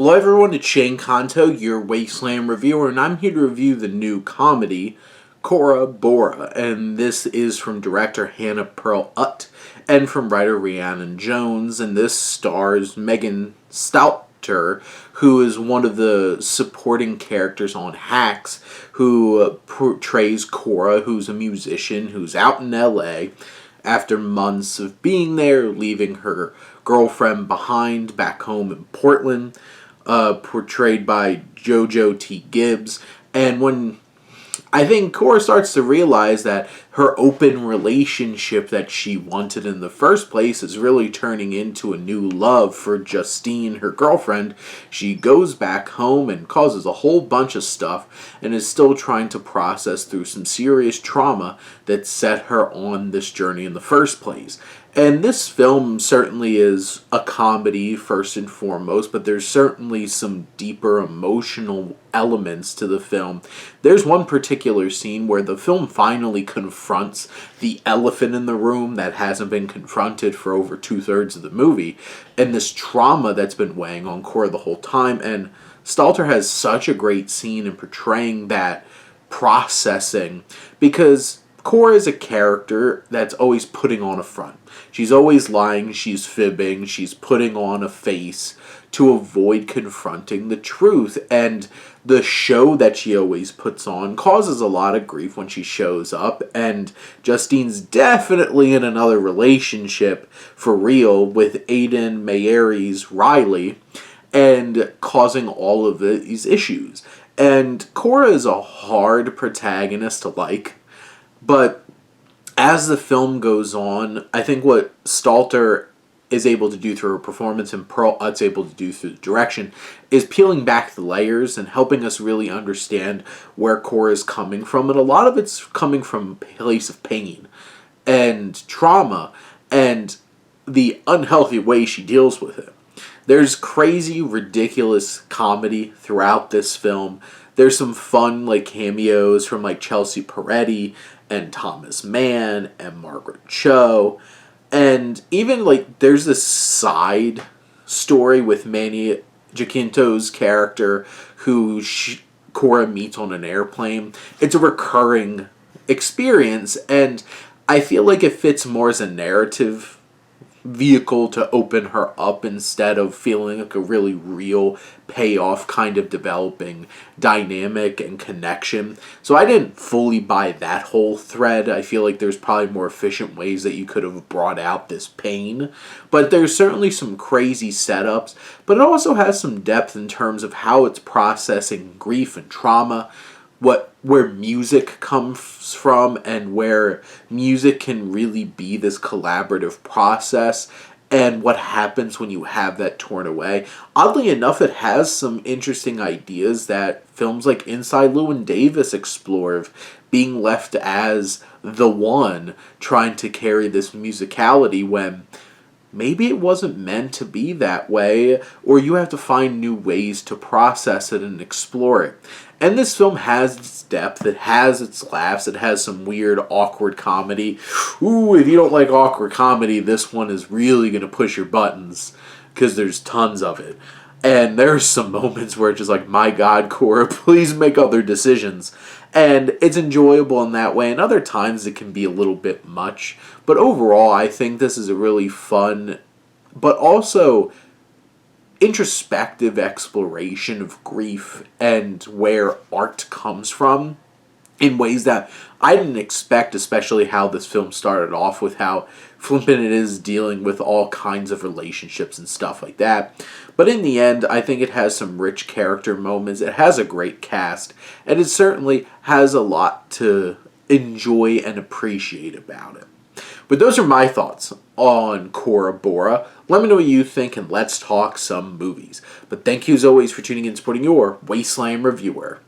Hello everyone, it's Shane Kanto, your Wasteland reviewer, and I'm here to review the new comedy, Cora Bora, and this is from director Hannah Pearl-Utt and from writer Rhiannon Jones, and this stars Megan Stalter, who is one of the supporting characters on Hacks, who portrays Cora, who's a musician who's out in LA after months of being there, leaving her girlfriend behind back home in Portland, portrayed by JoJo T. Gibbs. And when I think Cora starts to realize that her open relationship that she wanted in the first place is really turning into a new love for Justine, her girlfriend, she goes back home and causes a whole bunch of stuff and is still trying to process through some serious trauma that set her on this journey in the first place. And this film certainly is a comedy first and foremost, but there's certainly some deeper emotional elements to the film. There's one particular scene where the film finally confronts the elephant in the room that hasn't been confronted for over 2/3 of the movie, and this trauma that's been weighing on Cora the whole time. And Stalter has such a great scene in portraying that processing, because Cora is a character that's always putting on a front. She's always lying, she's fibbing, she's putting on a face to avoid confronting the truth. And the show that she always puts on causes a lot of grief when she shows up. And Justine's definitely in another relationship for real with Aiden Mayeri's Riley, and causing all of these issues. And Cora is a hard protagonist to like. But as the film goes on, I think what Stalter is able to do through her performance and Pearl-Utt's able to do through the direction is peeling back the layers and helping us really understand where Cora is coming from. And a lot of it's coming from a place of pain and trauma and the unhealthy way she deals with it. There's crazy, ridiculous comedy throughout this film. There's some fun cameos from Chelsea Peretti and Thomas Mann and Margaret Cho. And even there's this side story with Manny Jacinto's character who Cora meets on an airplane. It's a recurring experience, and I feel like it fits more as a narrative vehicle to open her up instead of feeling like a really real payoff kind of developing dynamic and connection. So I didn't fully buy that whole thread. I feel like there's probably more efficient ways that you could have brought out this pain. But there's certainly some crazy setups, but it also has some depth in terms of how it's processing grief and trauma, where music comes from, and where music can really be this collaborative process, and what happens when you have that torn away. Oddly enough, it has some interesting ideas that films like Inside Llewyn Davis explore, of being left as the one trying to carry this musicality when maybe it wasn't meant to be that way, or you have to find new ways to process it and explore it. And this film has its depth, it has its laughs, it has some weird, awkward comedy. Ooh, if you don't like awkward comedy, this one is really going to push your buttons, because there's tons of it. And there's some moments where it's just like, my God, Cora, please make other decisions. And it's enjoyable in that way, and other times it can be a little bit much. But overall, I think this is a really fun, but also introspective exploration of grief and where art comes from in ways that I didn't expect, especially how this film started off with how flippant it is dealing with all kinds of relationships and stuff like that. But in the end, I think it has some rich character moments, it has a great cast, and it certainly has a lot to enjoy and appreciate about it. But those are my thoughts on Cora Bora. Let me know what you think, and let's talk some movies. But thank you as always for tuning in and supporting your Wasteland reviewer.